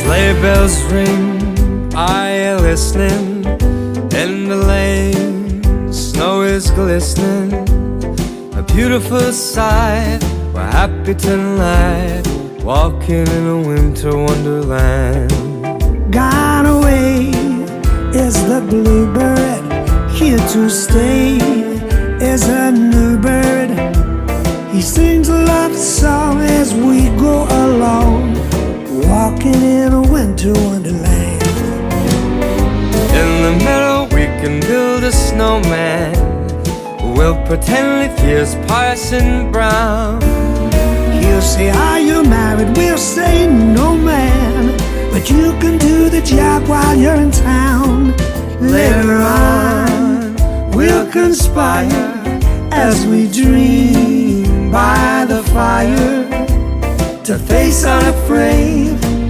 Sleigh bells ring, are you listening? In the lane, snow is glistening. A beautiful sight, we're happy tonight, walking in a winter wonderland. Gone away is the bluebird, here to stay is a new bird. He sings a love song as we go along, walking in a winter wonderland. In the meadow we can build a snowman. We'll pretend that here's Parson Brown. He'll say, are you married? We'll say, no man, but you can do the job while you're in town. Later on we'll conspire as we dream by the fire to face unafraid